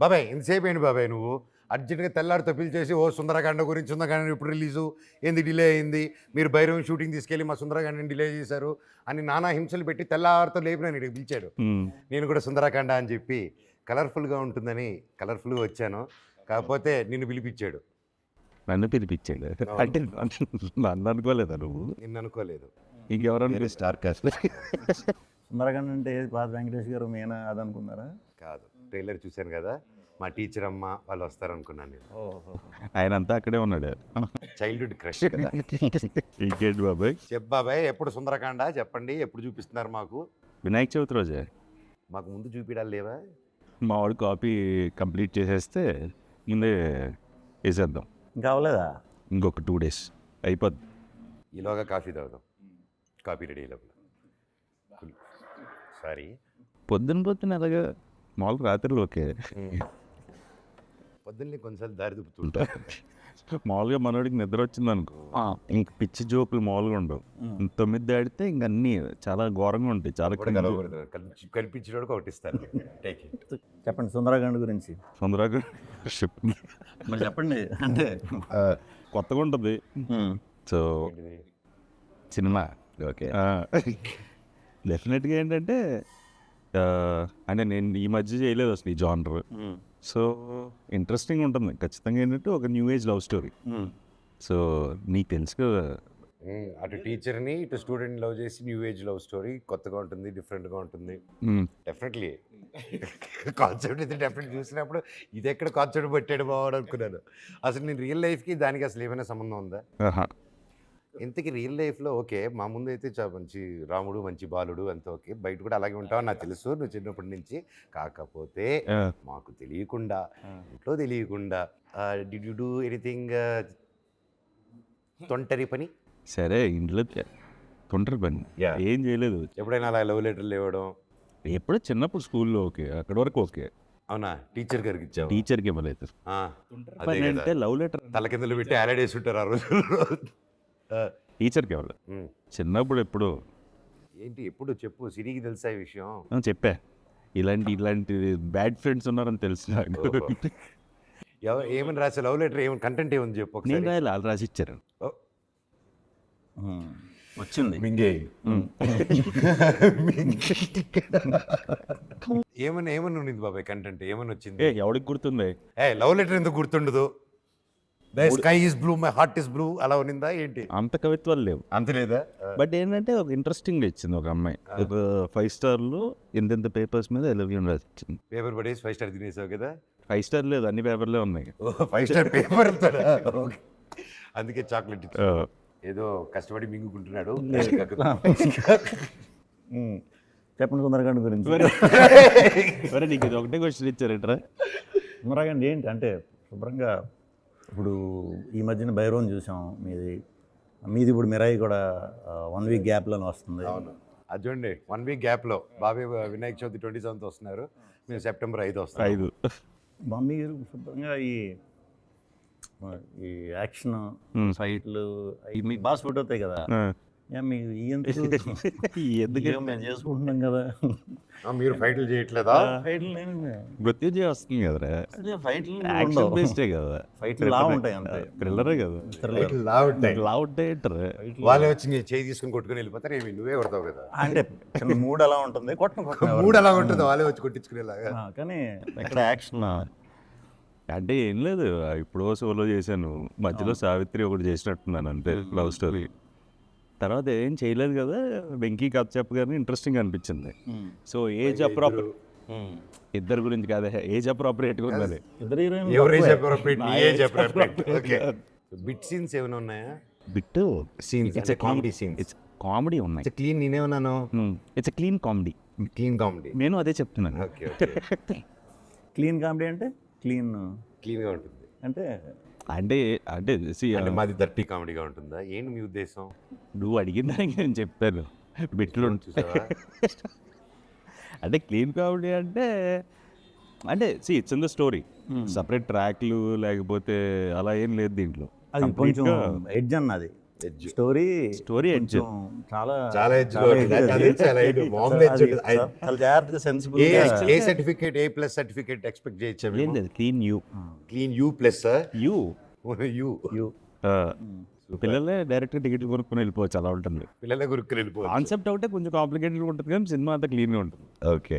బాబాయ్ ఇంతసేపు ఏంటి బాబాయ్ నువ్వు అర్జెంట్గా తెల్లారితో పిలిచేసి ఓ సుందరకాండ గురించి సుందరకాండ ఇప్పుడు రిలీజు ఏంది డిలే అయింది మీరు భైరవం షూటింగ్ తీసుకెళ్ళి మా సుందరకాండని డిలే చేశారు అని నానా హింసలు పెట్టి తెల్లారితో లేపిన నేను పిలిచాడు. నేను కూడా సుందరకాండ అని చెప్పి కలర్ఫుల్గా ఉంటుందని కలర్ఫుల్గా వచ్చాను. కాకపోతే నిన్ను పిలిపించాడు. నన్ను పిలిపించాడు అంటే నన్ను అనుకోలేదా నువ్వు? నిన్ను అనుకోలేదు. ఇంకెవరన్నా స్టార్ కాస్ట్ సుందరకాండ అంటే పాత వెంకటేష్ గారు మీనా అది అనుకున్నారా? కాదు, ట్రైలర్ చూశాను కదా, మా టీచర్ అమ్మ వాళ్ళు వస్తారనుకున్నాను నేను. ఆయన అంతా అక్కడే ఉన్నాడు. చైల్డ్హుడ్ క్రష్ కదా. ఇంకేంటి బాబాయ్? చెప్ బాబాయ్, ఎప్పుడు సుందరకాండ చెప్పండి, ఎప్పుడు చూపిస్తున్నారు మాకు? వినాయక చవితి రోజే. మాకు ముందు చూపించాలి లేవా? మా వాడు కాపీ కంప్లీట్ చేసేస్తే ముందే వేసేద్దాం. ఇంకా అవ్వలేదా? ఇంకొక 2 days అయిపోద్ది. ఈలోగా కాఫీ తాగుదాం. కాఫీ రెడీ లోపల. సారీ, పొద్దున అలాగా మామూలుగా రాత్రిలో ఓకే. పొద్దున్నే కొన్నిసార్లు దారి దుప్పుతుంటా. మామూలుగా మనోడికి నిద్ర వచ్చింది అనుకో, ఇంక పిచ్చి జోకులు మామూలుగా ఉండవు. 9 దాడితే ఇంక అన్నీ చాలా ఘోరంగా ఉంటాయి. చాలా కల్పించేవాడికి ఒకటి ఇస్తాను. Take it. చెప్పండి సుందరకాండ గురించి. తొందరగా మరి చెప్పండి. అంటే కొత్తగా ఉంటుంది. సో సినిమా ఓకే డెఫినెట్గా ఏంటంటే అంటే నేను ఈ మధ్య చేయలేదు అసలు ఈ జానర్. సో ఇంట్రెస్టింగ్ ఉంటుంది ఖచ్చితంగా. ఏంటంటే ఒక new age love story. So నీకు తెలుసు కదా, అటు టీచర్ని ఇటు స్టూడెంట్ లవ్ చేసి న్యూ ఏజ్ లవ్ స్టోరీ కొత్తగా ఉంటుంది, డిఫరెంట్గా ఉంటుంది. డెఫినెట్లీ కాన్సెప్ట్ అయితే డెఫినెట్ చూసినప్పుడు ఇది ఎక్కడ కాన్సెప్ట్ పెట్టాడు బావాడు అనుకున్నాను. అసలు నేను రియల్ లైఫ్కి దానికి అసలు ఏమైనా సంబంధం ఉందా? ఇంతకీ రియల్ లైఫ్లో ఓకే, మా ముందు అయితే మంచి రాముడు మంచి బాలుడు అంత ఓకే, బయట కూడా అలాగే ఉంటావు నాకు తెలుసు నువ్వు చిన్నప్పటి నుంచి. కాకపోతే మాకు తెలియకుండా, ఇంట్లో తెలియకుండా డిడ్ యూ డూ ఎనీథింగ్ తొంటరి పని? సరే ఇంట్లో తొంటరి పని ఏం చేయలేదు. ఎప్పుడైనా అలా లవ్ లెటర్లు ఇవ్వడం? ఎప్పుడో చిన్నప్పుడు స్కూల్లో ఓకే, అక్కడి వరకు ఓకే. అవునా? టీచర్ గారికి ఇచ్చావు? టీచర్కి ఇవ్వలేదు. అంటే లవ్ లెటర్ తల కిందలు పెట్టి ఆలాడేసి ఉంటారు ఆ రోజుల్లో. టీచర్కి ఇవ్వలేదు. చిన్నప్పుడు ఎప్పుడు ఏంటి ఎప్పుడు చెప్పు, సిరికి తెలుసా ఈ విషయం? చెప్పా, ఇలాంటి బ్యాడ్ ఫ్రెండ్స్ ఉన్నారని తెలుసు నాకు. ఏమని రాసే లవ్ లెటర్? ఏమైనా కంటెంట్ ఏముంది చెప్పు ఒకసారి. నేను రాయాలి, వాళ్ళు రాసి ఇచ్చారు. వచ్చింది మింగే. ఏమని ఉండింది బాబాయ్ కంటెంట్? ఏమని వచ్చింది? ఎవడికి గుర్తుంది? లవ్ లెటర్ ఎందుకు గుర్తుండదు? The sky is blue my heart is blue అలా ఉన్నిందా ఏంటి? అంత కవిత్వాలు లేవు. అంత లేదా? బట్ ఏంటంటే ఒక ఇంట్రెస్టింగ్ ఇచ్చింది ఒక అమ్మాయి. ఒక 5 స్టార్లు ఇంత పేపర్స్ మీద ఐ లవ్ యూ రాసి ఇచ్చింది. పేపర్ పడేసి 5 స్టార్ తినేసావు కదా? 5 స్టార్ లేదు, అన్ని పేపర్లే ఉన్నాయి. 5 స్టార్ పేపర్ అందుకే చాక్లెట్ ఏదో కష్టపడి మింగుకుంటున్నాడు. చెప్పండి సుందరకాండ గురించి. సరే నీకు ఇది ఒకటే క్వశ్చన్ ఇచ్చారంటరా? సుందరకాండ ఏంటి అంటే శుభ్రంగా ఇప్పుడు ఈ మధ్యన భైరవం చూసాం, మీది ఇప్పుడు మిరాయి కూడా 1 week గ్యాప్లోనే వస్తుంది. అవును, అది చూడండి 1 week గ్యాప్లో బాబాయ్ వినాయక చవితి 27th వస్తున్నారు, మేము September 5 వస్తాం. 5 మమ్మీ శుభ్రంగా ఈ యాక్షన్ ఫైట్లు మీకు బాగా సూట్ అవుతాయి కదా. మీకు ఎందుకు మేము చేసుకుంటున్నాం కదా. మీరు ఫైట్లు చేయట్లేదా? మృత్యుంజయ వస్తుంది కదరా, ఫైట్లు యాక్షన్ బేస్డే కదా. ఫైట్లు లా ఉంటాయి అంతే, థ్రిల్లరే కదా. లా ఉంటాయి. వాళ్ళే వచ్చి చేయి తీసుకుని కొట్టుకుని వెళ్ళిపోతారు, ఏమి నువ్వే కొడతావు కదా. అంటే చిన్న మూడ్ అలా ఉంటుంది, మూడు అలా ఉంటుంది, వాళ్ళే వచ్చి కొట్టించుకునేలాగా. కానీ ఎక్కడ యాక్షన్ అంటే ఏం లేదు, ఇప్పుడు సోలో చేశాను, మధ్యలో సావిత్రి ఒకటి చేసినట్టున్నాను అంతే లవ్ స్టోరీ. తర్వాత ఏం చేయలేదు కదా. వెంకీ కథ చెప్పగానే ఇంట్రెస్టింగ్ అనిపించింది. సో ఏజ్ అప్రాపర్ ఇద్దరు గురించి కాదు, ఏజ్ అప్రాపరియేట్గా ఉన్నది. బిట్ సీన్స్ ఏమైనా ఉన్నాయా? Bit scenes it's comedy scenes, comedy ఉన్నాయి. క్లీన్ నేనేమన్నాను? It's clean comedy. Clean comedy నేను అదే చెప్తున్నాను. ఓకే క్లీన్ కామెడీ అంటే క్లీన్గా ఉంటుంది అంటే అంటే అంటే మాది దర్టీ కామెడీగా ఉంటుందా ఏంటి మీ ఉద్దేశం? నువ్వు అడిగిన దానికి నేను చెప్తాను. బిట్లు చూసావా? అంటే క్లీన్ కామెడీ అంటే it's in the story, separate ట్రాక్లు లేకపోతే అలా ఏం లేదు దీంట్లో. అది కొంచెం ఎడ్జ్ అన్నది Edge. Story Story edge. చాలా చాలా edge లో ఉంటుంది. edge అది అది. చాలా edge. మామూలు edge అది ఉంటుంది. అది- చాలా జాగ్రత్తగా sensible A certificate A+ certificate expect చేయొచ్చా ఏం లేదు clean you clean U+ you you పిల్లలే డైరెక్ట్గా టికెట్ కొనుక్కొని వెళ్ళిపోవచ్చు అలా ఉంటుంది. పిల్లల గురుకులు వెళ్ళిపోవచ్చు. కాన్సెప్ట్ ఒకటే కొంచెం కాంప్లికేటెడ్గా ఉంటుంది కానీ సినిమా అంతా క్లీన్గా ఉంటుంది. ఓకే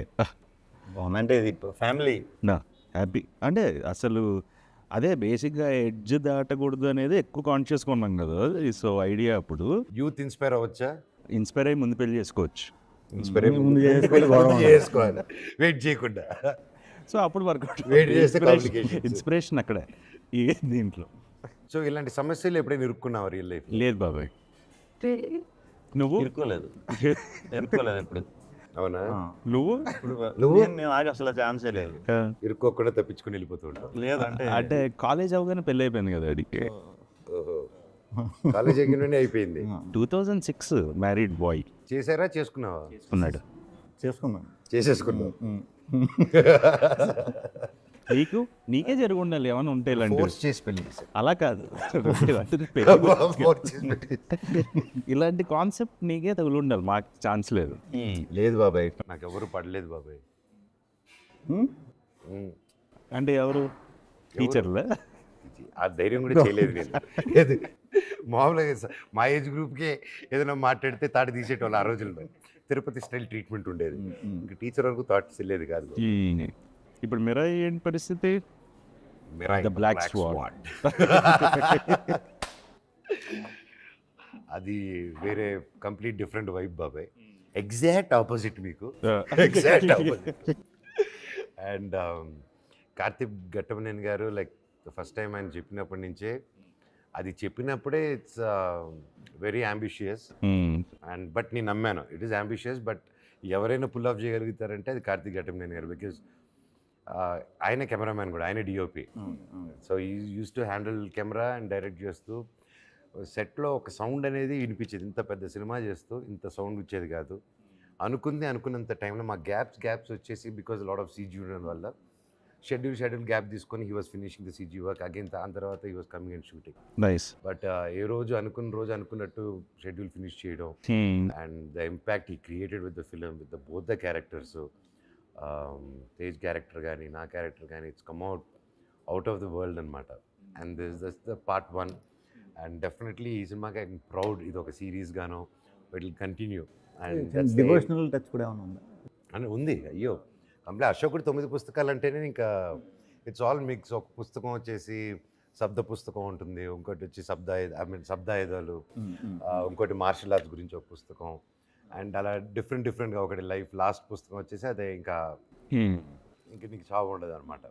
అంటే ఇది ఫ్యామిలీ నా హ్యాపీ అంటే అసలు అదే బేసిక్గా ఎడ్జ్ దాటకూడదు అనేది ఎక్కువ కాన్షియస్గా ఉన్నాం కదా. సో ఐడియా అప్పుడు యూత్ ఇన్స్పైర్ అవ్వచ్చా? ఇన్స్పైర్ అయ్యి ముందు పెళ్లి చేసుకోవచ్చు. ఇన్స్పైర్ ముందు చేసుకోవాలి, గొడవ ఉండదు. చేసుకోవాలి వెయిట్ చేయకుండా. సో అప్పుడు వర్కౌట్ Wait చేస్తే complications. ఇన్స్పిరేషన్ అక్కడే ఈ దీంట్లో సో ఇలాంటి సమస్యలు ఎప్పుడైనా ఇరుక్కున్నావు రియల్ లైఫ్? లేదు బాబాయ్. నువ్వు ఇరుక్కోలేదు ఇప్పుడు అవునా? నువ్వు నేను ఆగి అసలు ఛాన్సే లేదు. ఇరుక్కోకుండా తప్పించుకుని వెళ్ళిపోతూ ఉంటావు. లేదంటే అంటే కాలేజ్ అవగానే పెళ్ళి అయిపోయింది కదా అడిగి. ఓహో కాలేజ్ ఎగ్గిన అయిపోయింది. 2006 మ్యారీడ్ బాయ్ చేశారా చేసుకున్నావా? ఉన్నాడు. చేసుకున్నాను. చేసేసుకున్నావు. నీకే జరిగి ఉండాలి ఏమైనా ఉంటే ఇలాంటి. ఫోర్స్ చేసి పెళ్లి చేశారు. అలా కాదు Force చేసి పెళ్లి. ఇలాంటి కాన్సెప్ట్ నీకే తగులు ఉండాలి, మాకు ఛాన్స్ లేదు. లేదు బాబాయ్ నాకు ఎవరు పడలేదు బాబాయ్. అంటే ఎవరు టీచర్లే? ఆ ధైర్యం కూడా చేయలేదు నేను. లేదు మామూలుగా మా ఏజ్ గ్రూప్కే ఏదైనా మాట్లాడితే తాటి తీసేటోళ్ళు ఆ రోజుల్లో. తిరుపతి స్టైల్ ట్రీట్మెంట్ ఉండేది. ఇంకా టీచర్ వరకు థాట్స్ వెళ్ళేది కాదు. ఇప్పుడు మిరా ఏంటి పరిస్థితి? The Black Swan. అది వేరే కంప్లీట్ డిఫరెంట్ వైబ్ బాబాయ్. ఎగ్జాక్ట్ ఆపోజిట్ మీకు. Exact opposite. And Karthik Ghattamaneni గారు లైక్ ఫస్ట్ టైం ఆయన చెప్పినప్పటి నుంచే అది చెప్పినప్పుడే it's very ambitious. And but నేను నమ్మాను ఇట్ ఈస్ అంబిషియస్. బట్ ఎవరైనా పుల్ ఆఫ్ చేయగలుగుతారంటే అది కార్తిక్ ఘట్టమనేని గారు. బికాజ్ ఆయన కెమెరామ్యాన్ కూడా, ఆయన డిఓపి. సో ఈ used to handle camera and direct చేస్తూ సెట్లో ఒక సౌండ్ అనేది వినిపించేది. ఇంత పెద్ద సినిమా చేస్తూ ఇంత సౌండ్ వచ్చేది కాదు. అనుకున్నంత టైంలో మా గ్యాప్స్ వచ్చేసి బికాజ్ లాట్ ఆఫ్ సీజీ ఉండడం వల్ల షెడ్యూల్ గ్యాప్ తీసుకొని he was finishing the CG work again. దాని తర్వాత he was coming and shooting. Nice. But ఏ రోజు అనుకున్నట్టు షెడ్యూల్ ఫినిష్ చేయడం and the impact he created with the film with the both the characters, Tej character కానీ నా character కానీ, it's come out of the world అనమాట. And this the part 1. And definitely ఈ సినిమాకి ఐఎమ్ ప్రౌడ్. ఇది ఒక series గాను it will continue. And devotional touch కూడా ఏమైనా ఉందా? అని ఉంది. అయ్యో కంప్లీట్ అశోకుడు 9 పుస్తకాలు అంటేనే ఇంకా ఇట్స్ ఆల్ మిక్స్. ఒక పుస్తకం వచ్చేసి శబ్ద పుస్తకం ఉంటుంది, ఇంకోటి వచ్చి శబ్దాయుధాలు, ఇంకోటి మార్షల్ ఆర్ట్స్ గురించి ఒక పుస్తకం. అండ్ అలా డిఫరెంట్గా ఒకటి లైఫ్ లాస్ట్ పుస్తకం వచ్చేసి అదే ఇంకా నీకు చావు ఉండదు అనమాట.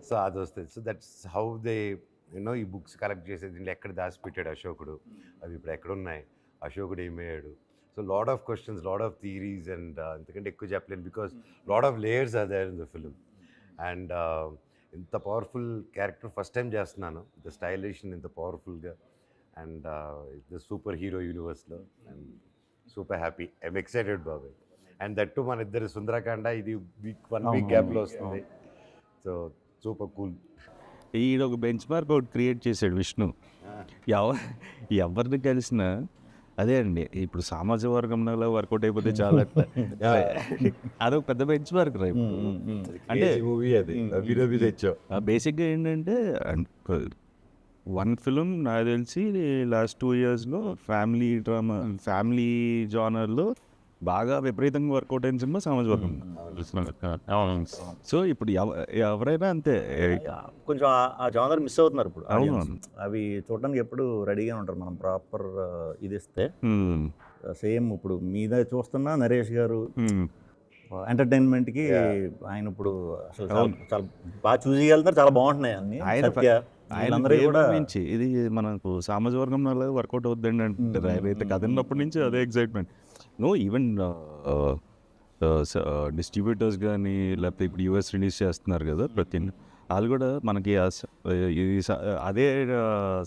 సో అది వస్తుంది. So that's how they you know ఈ బుక్స్ కలెక్ట్ చేసేది. దీంట్లో ఎక్కడ దాచిపెట్టాడు అశోకుడు, అవి ఇప్పుడు ఎక్కడున్నాయి, అశోకుడు ఏమయ్యాడు. So lot of questions, lot of theories. And ఎందుకంటే ఎక్కువ చెప్పలేను because lot of layers are there in the film. And ఇంత పవర్ఫుల్ క్యారెక్టర్ ఫస్ట్ టైం చేస్తున్నాను. ద స్టైలిష్ ఇంత పవర్ఫుల్గా అండ్ ద సూపర్ హీరో యూనివర్స్లో. And super happy, I'm excited బాబాయ్. And that మన ఇద్దరు సుందరకాండ ఇది వన్ వీక్ గ్యాప్లో వస్తుంది. So super cool. ఈడ ఒక బెంచ్ మార్క్ ఒకటి క్రియేట్ చేశాడు విష్ణు. ఎవరిని కలిసినా అదే అండి, ఇప్పుడు సామాజిక వర్గంలో వర్కౌట్ అయిపోతే చాలా అదొక పెద్ద బెంచ్ మార్క్ రా ఇప్పుడు. అంటే మూవీ అది అభినవి తెచ్చావు. బేసిక్గా ఏంటంటే వన్ ఫిలిం నాకు తెలిసి లాస్ట్ 2 yearsలో ఫ్యామిలీ డ్రామా, ఫ్యామిలీ జానర్లో బాగా విపరీతంగా వర్కౌట్ అయిన సినిమా సామాజిక వర్గం. సో ఇప్పుడు ఎవరైనా అంతే కొంచెం ఆ జానర్ మిస్ అవుతున్నారు ఇప్పుడు. అవును. అవి చూడడానికి ఎప్పుడు రెడీగా ఉంటారు. మనం ప్రాపర్ ఇది ఇస్తే సేమ్ ఇప్పుడు మీద చూస్తున్నా నరేష్ గారు ఎంటర్టైన్మెంట్కి ఆయన ఇప్పుడు అసలు చాలా బాగా చూస్ చేయగలుగుతారు. చాలా బాగుంటున్నాయి అన్ని. ఆయన కూడా నుంచి ఇది మనకు సామాజిక వర్గం వర్కౌట్ అవుతుందండి అంటారు. అయితే కదిలినప్పటి నుంచి అదే ఎగ్జైట్మెంట్. నో ఈవెన్ డిస్ట్రిబ్యూటర్స్ కానీ లేకపోతే ఇప్పుడు యూఎస్ రిలీజ్ చేస్తున్నారు కదా ప్రతి వాళ్ళు కూడా మనకి ఇది అదే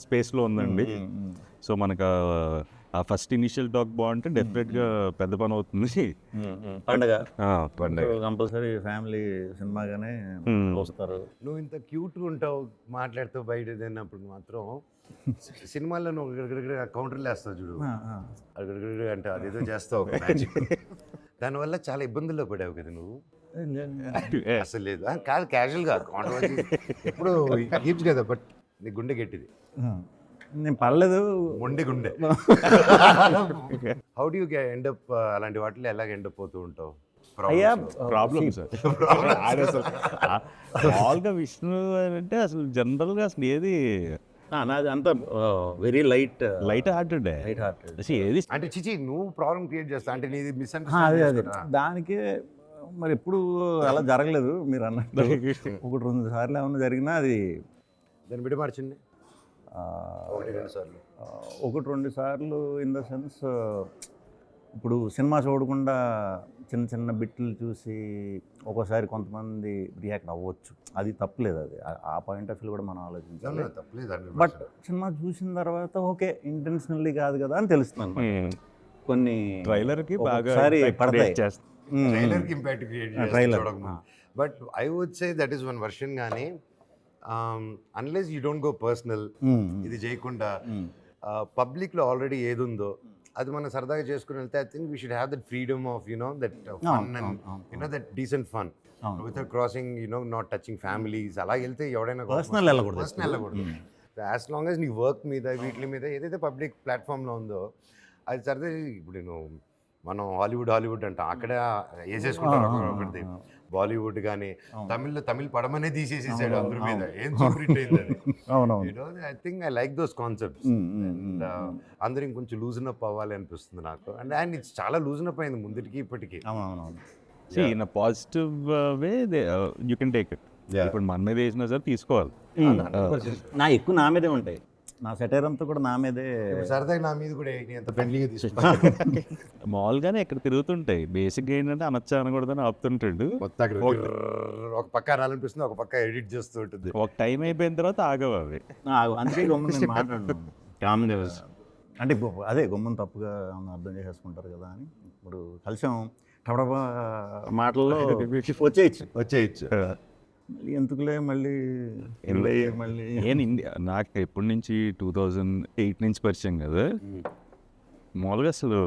స్పేస్లో ఉందండి. సో మనకు ఆ ఫస్ట్ ఇనిషియల్ టాక్ బాగుంటే డెఫినెట్గా పెద్ద పని అవుతుంది. పండగ పండగ కంపల్సరీ ఫ్యామిలీ సినిమాగానే వస్తారు. నువ్వు ఇంత క్యూట్గా ఉంటావు మాట్లాడుతూ బయట తిన్నప్పుడు మాత్రం సినిమాల్లో నువ్వు కౌంటర్లు వేస్తావు చూడు, అక్కడ అంటే అదేదో చేస్తావు ఒక మ్యాజిక్. దానివల్ల చాలా ఇబ్బందుల్లో పడావు కదా నువ్వు. అసలు లేదు కాదు, క్యాజువల్గా కాంట్రవర్సీ ఎప్పుడు కీప్స్ కదా, బట్ నీ గుండె గట్టిది, నేను పర్లేదు. మొండి గుండె. How do you end up అలాంటి వాటిలో ఎలాగ ఎండ్ అప్ అవుతూ ఉంటావు? అయ్యా ప్రాబ్లమ్ సార్. మామూలుగా విష్ణు అంటే అసలు జనరల్గా అసలు ఏది నాది అంతా very light light hearted light hearted. అసలు ఏది అంటే చిచి నువ్వు ప్రాబ్లం క్రియేట్ చేస్తా అంటే నీది అదే అదే మిస్అండర్స్టాండింగ్. దానికే మరి ఎప్పుడు అలా జరగలేదు మీరు అన్నట్టు. 1-2 సార్లు ఏమన్నా జరిగినా అది దాన్ని బిడ్డ మార్చండి ఆ, 1-2 సార్లు. 1-2 సార్లు ఇన్ ద సెన్స్ ఇప్పుడు సినిమా చూడకుండా చిన్న చిన్న బిట్లు చూసి ఒక్కోసారి కొంతమంది రియాక్ట్ అవ్వచ్చు, అది తప్పలేదు. అది ఆ పాయింట్ ఆఫ్ వ్యూ కూడా మనం ఆలోచించాలి. తప్పలేదు. బట్ సినిమా చూసిన తర్వాత ఓకే ఇంటెన్షనల్లీ కాదు కదా అని తెలుస్తుంది. కొన్ని ట్రైలర్కి బాగా ఒకసారి పడతాయి. ట్రైలర్కి impact create trailer but I would say that is one version. కానీ unless you don't go personal, ఇది చేయకుండా పబ్లిక్లో ఆల్రెడీ ఏది ఉందో అది మనం సరదాగా చేసుకుని వెళ్తే I think we should have that freedom of that fun and that decent fun without crossing not touching families. అలా వెళ్తే ఎవడైనా పర్సనల్ వెళ్ళకూడదు. యాజ్ లాంగ్ యాజ్ నీ వర్క్ మీద వీటి మీద ఏదైతే పబ్లిక్ ప్లాట్ఫామ్లో ఉందో అది సరదా. ఇప్పుడు నేను మనం హాలీవుడ్ అంటాం, అక్కడ వేసేసుకుంటారు ఒకటి. బాలీవుడ్ కానీ తమిళ్ పడమనే తీసేసేసాడు అందరి మీద, ఏం సూపర్ హిట్ అయిందని. I think I like those concepts. అందరూ ఇంకొంచెం లూజన్ అప్ అవ్వాలి అనిపిస్తుంది నాకు. అండ్ ఇట్స్ చాలా లూజన్ అప్ అయింది ముందుకి ఇప్పటికి. In a positive way you can take it. ఇప్పుడు మన మీద వేసినా సరే తీసుకోవాలి. నా ఎక్కువ నా మీదే ఉంటాయి, నా సెటైర్ అంతా కూడా నా మీదే. సరదాగా నా మీద కూడా ఎంత ఫ్రెండ్లీగా తీసుకుంటాను. మామూలుగానే ఇక్కడ తిరుగుతుంటాయి. బేసిక్గా ఏంటంటే అనొచ్చా అనకూడదని ఆపుతుంటాడు. ఒక పక్క అనాలనిపిస్తుంది, ఒక పక్క ఎడిట్ చేస్తూ ఉంటుంది. ఒక టైం అయిపోయిన తర్వాత ఆగవు అవి. అందుకే గమ్మున మాట్లాడు అంటే అదే గమ్మున తప్పుగా అర్థం చేసేసుకుంటారు కదా అని. ఇప్పుడు కలిసాం టబడబా మాటల్లో వచ్చేయచ్చు. మళ్ళీ ఎందుకులే మళ్ళీ నేను ఇండియా నాకు ఎప్పటి నుంచి 2008 నుంచి పరిచయం కదా. మామూలుగా అసలు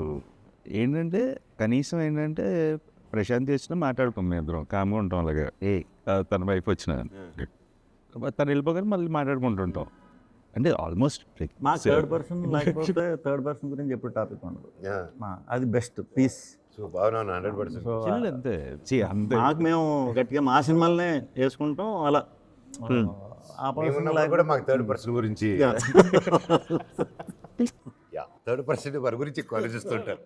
ఏంటంటే కనీసం ఏంటంటే ప్రశాంత్ చేసినా మాట్లాడుకోం, మేము ఇద్దరం కామ్గా ఉంటాం. అలాగే తన వైఫ్ వచ్చిన తను వెళ్ళిపోగానే మళ్ళీ మాట్లాడుకుంటుంటాం. అంటే ఆల్మోస్ట్ మా థర్డ్ పర్సన్ లేకపోతే థర్డ్ పర్సన్ గురించి ఎప్పుడు టాపిక్ ఉండదు. అది బెస్ట్ పీస్. సో బాగున్నాను 100%. అంతే మాకు మేము గట్టిగా మా సినిమాలనే వేసుకుంటాం అలా. ఆ పర్సన్ కూడా మాకు థర్డ్ పర్సన్ గురించి థర్డ్ పర్సన్ మన గురించి ఎక్కువ ఆలోచిస్తుంటారు.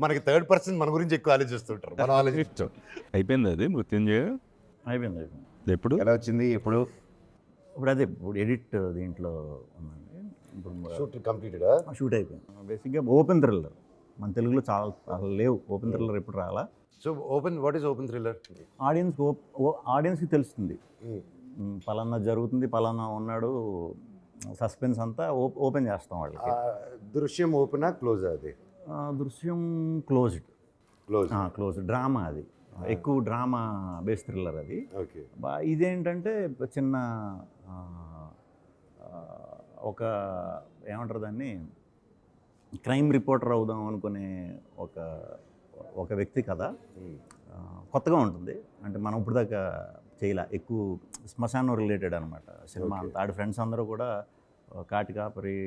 మనకి థర్డ్ పర్సన్ మన గురించి ఎక్కువ ఆలోచిస్తుంటారు. మనం ఆలోచించాం. అయిపోయింది అది మృత్యుంజయ. అయిపోయింది. ఎప్పుడు ఎలా వచ్చింది? ఇప్పుడు అదే ఇప్పుడు ఎడిట్ దీంట్లో ఉందండి. ఇప్పుడు షూట్ కంప్లీటెడ్, షూట్ అయిపోయింది. బేసిక్గా ఓపెన్ థ్రిల్లర్ మన తెలుగులో చాలా లేవు. ఓపెన్ థ్రిల్లర్ ఎప్పుడు రాలా. So what is open thriller? ఆడియన్స్కి తెలుస్తుంది పలానా జరుగుతుంది, పలానా ఉన్నాడు, సస్పెన్స్ అంతా ఓపెన్ చేస్తాం వాళ్ళకి. దృశ్యం ఓపెనా క్లోజ్? అది దృశ్యం క్లోజ్డ్ డ్రామా. అది ఎక్కువ డ్రామా బేస్ థ్రిల్లర్ అది. ఓకే. ఇదేంటంటే చిన్న ఒక ఏమంటారు దాన్ని, క్రైమ్ రిపోర్టర్ అవుదాం అనుకునే ఒక వ్యక్తి కథ. కొత్తగా ఉంటుంది, అంటే మనం ఇప్పుడు దాకా చేయలే. ఎక్కువ శ్మశానం రిలేటెడ్ అనమాట సినిమా అంతా. ఆడి ఫ్రెండ్స్ అందరూ కూడా కాటి కాపరి,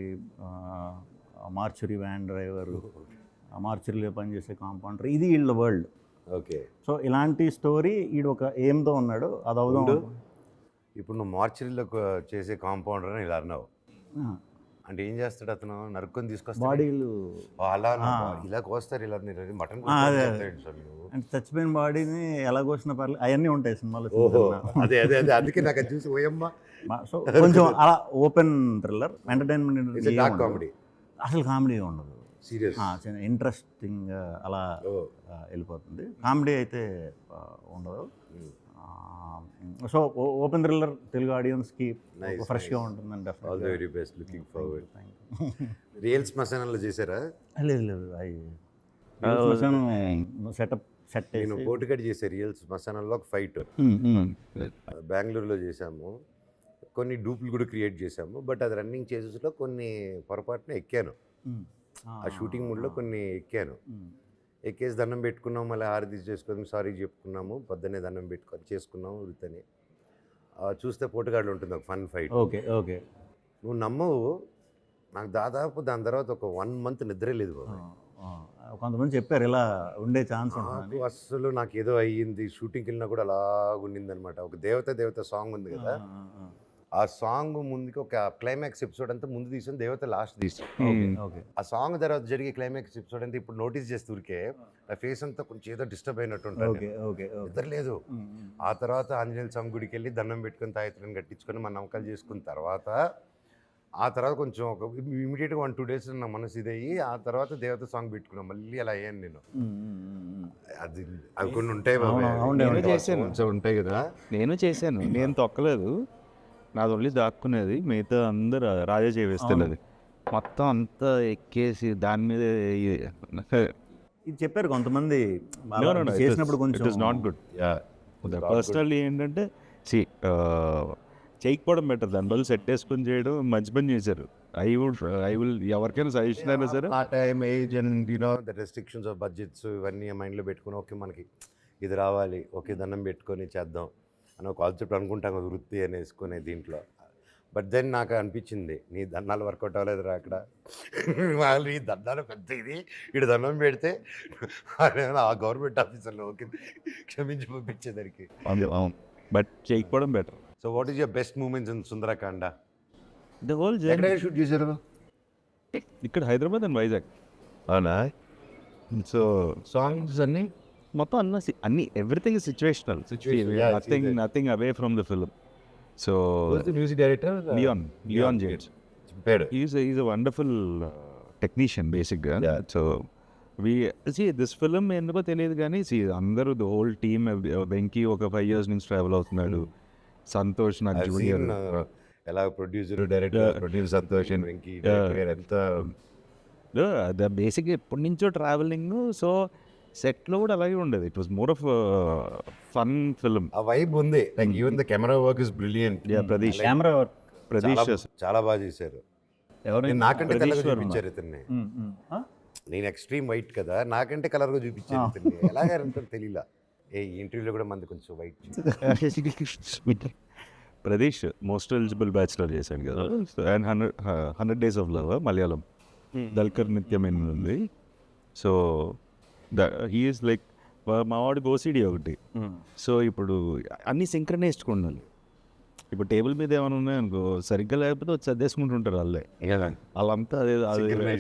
మార్చురీ వ్యాన్ డ్రైవరు, మార్చురీలో పనిచేసే కాంపౌండర్, ఇది వీళ్ళ వరల్డ్. ఓకే. సో ఇలాంటి స్టోరీ ఈడు ఒక ఎయిమ్తో ఉన్నాడు, అది అవుదాం. ఇప్పుడు నువ్వు మార్చరీలో చేసే కాంపౌండర్ అని ఇలా అన్నావు అంటే ఏం చేస్తాడు అతను? నరుక్కొని తీసుకొస్తాడు బాడీలు అలా ఇలా కోస్తారు, ఇలా మటన్ అంటే చచ్చిపోయిన బాడీని ఎలా కోసిన పర్లేదు, అవన్నీ ఉంటాయి సినిమాలో. అదే అదే అదే అందుకే నాకు అది చూసి ఓయమ్మ. సో కొంచెం అలా ఓపెన్ థ్రిల్లర్ ఎంటర్టైన్మెంట్. కామెడీ అసలు కామెడీ ఉండదు, సీరియస్ ఇంట్రెస్టింగ్ అలా వెళ్ళిపోతుంది. కామెడీ అయితే ఉండదు. సో ఓపెన్ థ్రిల్లర్ తెలుగు ఆడియన్స్కి Nice, ఫ్రెష్గా nice. ఉంటుందని all the very best, looking forward. Real శ్మశానంలో చేశారా? లేదు లేదు సెట్ నేను పోటుగడ్డ చేసే రియల్ శ్మశానంలో ఒక ఫైట్ బెంగళూరులో చేశాము. కొన్ని డూప్లు కూడా క్రియేట్ చేశాము. బట్ అది రన్నింగ్ చేసేలో కొన్ని పొరపాటున ఎక్కాను. ఆ షూటింగ్ మూడ్లో కొన్ని ఎక్కాను. ఎక్కేసి దండం పెట్టుకున్నాము, మళ్ళీ హారతి చేసుకొని సారీ చెప్పుకున్నాము, పొద్దున్నే దండం పెట్టుకొని చేసుకున్నాము వృత్తని. చూస్తే పోటుగాడులు ఉంటుంది ఒక ఫన్ ఫైట్. Okay okay. నువ్వు నమ్మవు, నాకు దాదాపు దాని తర్వాత ఒక 1 month నిద్రే లేదు బాబు. కొంతమంది చెప్పారు ఇలా ఉండే ఛాన్స్ ఉంటుంది. నాకు అస్సలు నాకు ఏదో అయ్యింది. షూటింగ్కి వెళ్ళినా కూడా అలా ఉండింది అనమాట. ఒక దేవత సాంగ్ ఉంది కదా, ఆ సాంగ్ ముందుకి ఒక క్లైమాక్స్ ఎపిసోడ్ అంతా ముందు తీసాను, దేవత లాస్ట్ తీసాను. ఓకే. ఆ సాంగ్ తర్వాత జరిగే క్లైమాక్స్ ఎపిసోడ్ అంతా ఇప్పుడు నోటీస్ చేస్తూ ఊరికే నా ఫేస్ అంతా కొంచెం ఏదో డిస్టర్బ్ అయినట్టు ఉంటుంది. Okay okay. నిద్ర లేదు. ఆ తర్వాత ఆంజనేయ స్వామి గుడికి వెళ్ళి దండం పెట్టుకుని తాయత్రం కట్టించుకొని మన నమ్మకాలు చేసుకున్న తర్వాత ఆ తర్వాత కొంచెం ఒక ఇమీడియట్గా 1-2 days నా మనసు ఇదయ్యి ఆ తర్వాత దేవత సాంగ్ పెట్టుకున్నాం. మళ్ళీ అలా అయ్యాను నేను. అది అవి కొన్ని ఉంటాయి బాబు. నేను చేశాను. ఉంటాయి కదా. నేను చేశాను, నేను తొక్కలేదు, నాది ఓన్లీ దాక్కునేది, మిగతా అందరు రాజా చేవేస్తున్నది. మొత్తం అంతా ఎక్కేసి దాని మీద ఇది చెప్పారు కొంతమంది చేసినప్పుడు కొంచెం it is not good. Personally ఏంటంటే చేయకపోవడం బెటర్, దాని బదులు సెట్ వేసుకొని చేయడం మంచి పని చేశారు. ఐ విల్ ఎవరికైనా సజెషన్ అయినా సరే ఆ time age and you know the restrictions of budgets ఇవన్నీ మైండ్లో పెట్టుకుని ఓకే మనకి ఇది రావాలి, ఓకే దండం పెట్టుకొని చేద్దాం అని ఒక కాన్సెప్ట్ అనుకుంటాం కదా వృత్తి అని వేసుకునే దీంట్లో. బట్ దెన్ నాకు అనిపించింది నీ దండాలు వర్కౌట్ అవ్వలేదురా అక్కడ. వాళ్ళు ఈ దండాలు పెద్ద ఇది ఇటు దండం పెడితే ఆ గవర్నమెంట్ ఆఫీసర్లో ఓకే క్షమించి పంపించేదానికి. బట్ చేయకపోవడం better. So what is your best moments in Sundarakanda? The whole ఎక్కడ షూట్ చేశారు? ఇక్కడ హైదరాబాద్ అండ్ వైజాగ్. అవునా? సో సాంగ్స్ అన్నీ మొత్తం అన్ని everything is situational, nothing away from the film. So music director Leon James is a wonderful technician బేసిక్గా. సో దిస్ ఫిల్మ్ ఎందుకో తెలియదు కానీ అందరూ ద హోల్ టీమ్, వెంకీ ఒక 5 years నుంచి ట్రావెల్ అవుతున్నాడు, సంతోష్ నాకు జూనియర్, ఎలా ప్రొడ్యూసర్ డైరెక్టర్ సంతోష్ వెంకీ ఎంత బేసిక్గా ఎప్పటి నుంచో ట్రావెలింగ్. సో సెట్లో కూడా అలాగే ఉండేది. It was more of fun film. ఆ వైబ్ ఉంది. Like even the camera work is brilliant. Pradeesh camera చాలా బాగా చేశారు. నాకంటే కలర్గా చూపించారు ఇతన్ని. నేను ఎక్స్ట్రీమ్ వైట్ కదా, నాకంటే కలర్గా చూపించారు ఇతన్ని. ఎలాగంటే తెలియలా. ఏ ఇంటర్వ్యూలో కూడా మంది కొంచెం వైట్. ప్రదీష్ మోస్ట్ ఎలిజిబుల్ బ్యాచులర్ చేశాడు కదా, అండ్ 100 Days of Love Malayalam, Dulquer నిత్యమైన ఉంది. సో హీఈస్ లైక్ మా వాడికి ఓసిడి ఒకటి. సో ఇప్పుడు అన్నీ సింక్రనైజ్డ్ ఉండాలి. ఇప్పుడు టేబుల్ మీద ఏమైనా ఉన్నాయనుకో సరిగ్గా లేకపోతే వచ్చి అద్దేసుకుంటుంటారు వాళ్ళే. వాళ్ళంతా అదే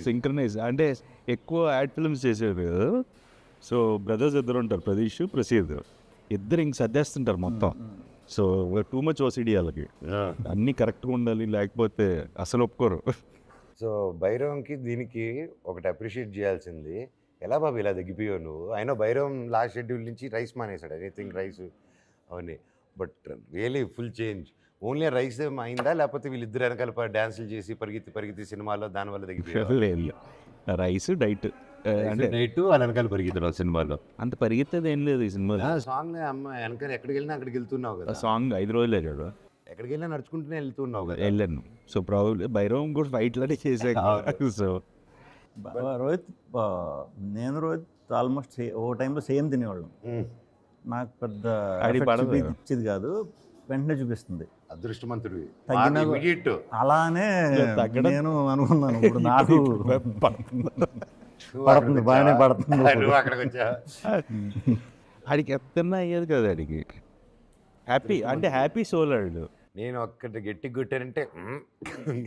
సింక్రనైజ్ అంటే ఎక్కువ యాడ్ ఫిల్మ్స్ చేసేది కదా. సో బ్రదర్స్ ఇద్దరు ఉంటారు, ప్రదీష్ ప్రసీద్, ఇద్దరు ఇంక సర్దేస్తుంటారు మొత్తం. సో టూ మచ్ ఓసిడి వాళ్ళకి, అన్నీ కరెక్ట్గా ఉండాలి లేకపోతే అసలు ఒప్పుకోరు. సో భైరవంకి దీనికి ఒకటి అప్రిషియేట్ చేయాల్సింది, ఎలా బాబు ఇలా తగ్గిపోయావు నువ్వు? అయినా భైరవం లాస్ట్ షెడ్యూల్ నుంచి రైస్ మానేశాడు, ఎనీథింగ్ రైస్ అవన్నీ. But really full change. Only rice అయిందా లేకపోతే వీళ్ళిద్దరు వెనకాల డ్యాన్సులు చేసి పరిగెత్తి సినిమాలో దానివల్ల తగ్గిపోయారు? రైస్ డైట్ అంటే నైట్ వాళ్ళ వెనకాల పరిగెత్తారు సినిమాలో. అంత పరిగెత్తేది ఏం లేదు ఈ సినిమాలో. సాంగ్ అమ్మ వెనకాల ఎక్కడికి వెళ్ళినా అక్కడికి వెళ్తున్నావు కదా. సాంగ్ 5 రోజులు వెళ్ళాడు, ఎక్కడికి వెళ్ళినా నడుచుకుంటూనే వెళ్తున్నావు కదా. వెళ్ళాను. సో ప్రాబ్లీ భైరవం కూడా ఫైట్లోనే చేసాక. సో రోహిత్, నేను రోహిత్ ఆల్మోస్ట్ ఓ టైంలో సేమ్ తినేవాళ్ళం. నాకు పెద్ద చూపించేది కాదు, వెంటనే చూపిస్తుంది. అదృష్టవంతుడివి. అలానే నేను అనుకున్నాను ఇప్పుడు నాకు పడుతుంది, బాగానే పడుతుంది. ఆడికి ఎత్తన్నా అయ్యేది కదా, ఆడికి హ్యాపీ అంటే హ్యాపీ సోలాడు. నేను ఒక్కటి గట్టి కొట్టానంటే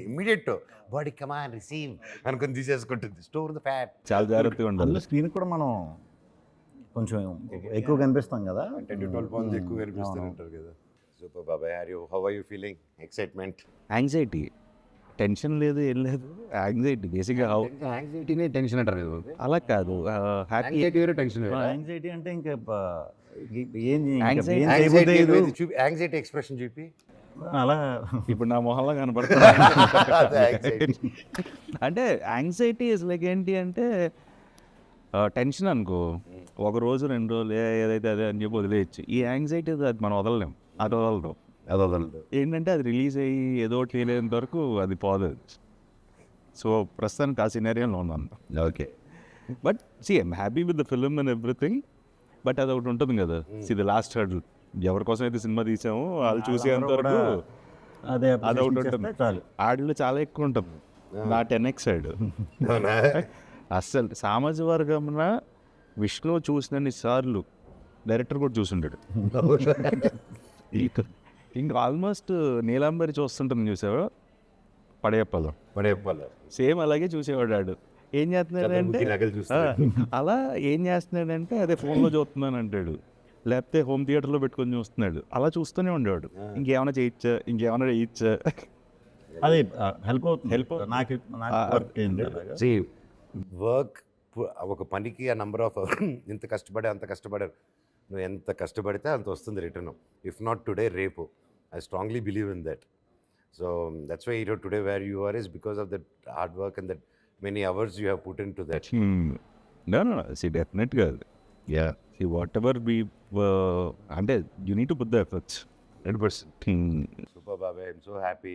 ఇమ్మీడియట్ బాడీ కమాన్ రిసీవ్ అనుకుని తీసేసుకుంటుంది. Store the fat. చాలా జాగ్రత్తగా ఉండాలి. స్క్రీన్ కూడా మనం కొంచెం ఎక్కువ కనిపిస్తాం కదా, 10-12 pounds ఎక్కువ కనిపిస్తుంటారు కదా. సూపర్ బాబాయ్, how are you feeling? Excitement, anxiety, tension లేదు ఏం లేదు, యాంగ్జైటీ బేసిక్గా. యాంగ్జైటీనే టెన్షన్ అంటారు. అలా కాదు, హ్యాపీ టెన్షన్. యాంగ్జైటీ అంటే ఇంకా యాంగ్జైటీ ఎక్స్ప్రెషన్ చూపి అలా ఇప్పుడు నా మొహంలో కనపడుతుంది. అంటే యాంగ్జైటీ ఇస్ లైక్ ఏంటి అంటే టెన్షన్ అనుకో, ఒక రోజు 2 రోజులు ఏదైతే అదే అని చెప్పి వదిలేయచ్చు. ఈ యాంగ్జైటీ అది మనం వదలలేం, అది వదలడం. ఏంటంటే అది రిలీజ్ అయ్యి ఏదో ఒకటి తెలియనంత వరకు అది పోదు. సో ప్రస్తుతానికి ఆ సినారియోలో ఉన్నాను. Okay, but I'm happy with the film and everything. But అది ఒకటి ఉంటుంది కదా, ది లాస్ట్ హర్డల్. ఎవరి కోసం అయితే సినిమా తీసామో వాళ్ళు చూసేంత వరకు అదే అది ఒకటి ఉంటుంది. చాలు. ఆడిలో చాలా ఎక్కువ ఉంటుంది, నా 10x సైడ్. అస్సలు సామాజిక వర్గంన విష్ణు చూసినన్ని సార్లు డైరెక్టర్ కూడా చూసుంటాడు. ఇంకా ఆల్మోస్ట్ నీలాంబరి చూస్తుంటుంది, చూసావా పడేప్పలో సేమ్ అలాగే చూసేవాడు ఆడు. ఏం చేస్తున్నాడంటే అలా ఏం చేస్తున్నాడంటే అదే ఫోన్లో చూస్తున్నాను అంటాడు, లేకపోతే హోమ్ థియేటర్లో పెట్టుకొని చూస్తున్నాడు. అలా చూస్తూనే ఉండేవాడు. ఇంకేమైనా చేయొచ్చా అది హెల్ప్ నాకు వర్క్ ఒక పనికి ఆ నంబర్ ఆఫ్ ఇంత కష్టపడే అంత కష్టపడారు. నువ్వు ఎంత కష్టపడితే అంత వస్తుంది రిటర్న్. ఇఫ్ నాట్ టుడే, రేపు. I strongly believe in that. So that's why today where you are is because of that hard work and that many hours you have put in to that. డెఫినెట్గా whatever be అంటే you need to put the efforts 100%. Super బాబాయ్, I'm so happy.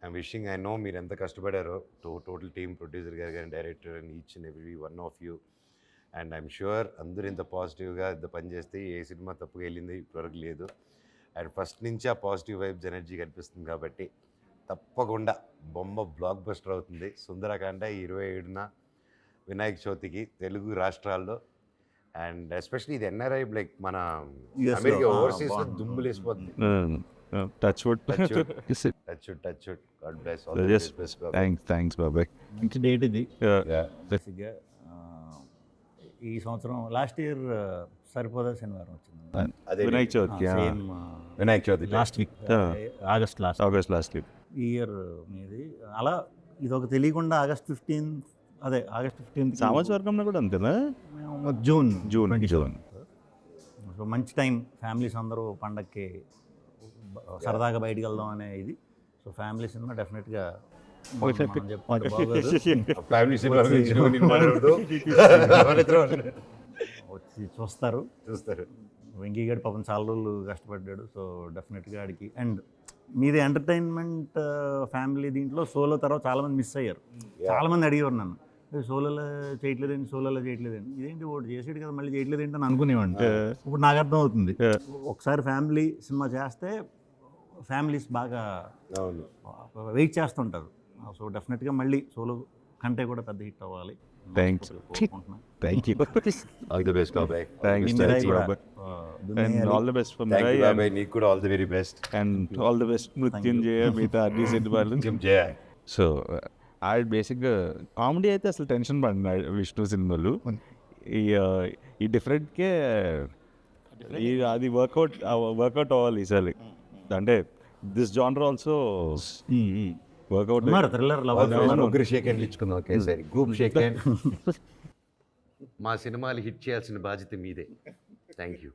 I'm wishing, I know మీరు ఎంత కష్టపడారో, total team, producer గారు కానీ, director and each and every one of you. And I'm sure అందరూ ఇంత పాజిటివ్గా ఇంత పని చేస్తే ఏ సినిమా తప్పుగా వెళ్ళింది ఇప్పటివరకు లేదు. అండ్ ఫస్ట్ నుంచి ఆ పాజిటివ్ వైబ్స్ ఎనర్జీ కనిపిస్తుంది కాబట్టి తప్పకుండా బొమ్మ బ్లాక్ బస్టర్ అవుతుంది. సుందరకాండ 27న వినాయక చవితికి తెలుగు రాష్ట్రాల్లో. అండ్ ఎస్పెషలీ ఇది ఎన్ఆర్ఐ, లైక్ మన అమెరికా ఓవర్సీస్లో దుమ్ములు వేసిపోతుంది. Touch wood. God bless all the best. Thanks బాబాయ్. మంచి డేట్ ఇది. బేసిక్గా ఈ సంవత్సరం లాస్ట్ ఇయర్ సరిపోదా శనివారం వచ్చింది, వినాయక చవితికి. Vinayaka Chavithi last week, August last week. ఈ ఇయర్ మీది అలా ఇది ఒక తెలియకుండా ఆగస్ట్ 15 సామాజిక వర్గంలో కూడా అంతేనా? జూన్. సో మంచి టైం, ఫ్యామిలీస్ అందరూ పండక్కి సరదాగా బయటికి వెళ్దాం అనే ఇది. సో ఫ్యామిలీ సినిమా డెఫినెట్గా వచ్చి చూస్తారు. వెంకీ గారు పాపం చాలా రోజులు కష్టపడ్డాడు. సో డెఫినెట్గా ఆడికి. అండ్ మీది ఎంటర్టైన్మెంట్ ఫ్యామిలీ, దీంట్లో సోలో తర్వాత చాలామంది మిస్ అయ్యారు. చాలామంది అడిగేవారు నన్ను, సోలోలో చేయట్లేదండి, ఇదేంటి ఒకటి చేసాడు కదా మళ్ళీ చేయట్లేదేంటి అని అనుకునేవాడిని. ఇప్పుడు నాకు అర్థం అవుతుంది, ఒకసారి ఫ్యామిలీ సినిమా చేస్తే ఫ్యామిలీస్ బాగా వెయిట్ చేస్తుంటారు. సో డెఫినెట్గా మళ్ళీ సోలో కంటే కూడా పెద్ద హిట్ అవ్వాలి. Thank you. All the best బాబాయ్. And all the best from Thank you Mirai, బాబాయ్, నీకు కూడా all the very best. and all the best మృత్యుంజయ, మిగతా అన్ని సినిమాలు. జయ. సో ఆ బేసిక్గా కామెడీ అయితే అసలు టెన్షన్ పడిన విష్ణు సినిమాలు ఈ డిఫరెంట్కే అది వర్కౌట్ అవ్వాలి ఈసారి. అంటే this genre also work out. Thriller ముగ్గురు షేక్ హ్యాండ్లు ఇచ్చుకుందాం ఒకేసారి, గ్రూప్ షేక్ హ్యాండ్. మా సినిమాలు హిట్ చేయాల్సిన బాధ్యత మీదే. Thank you.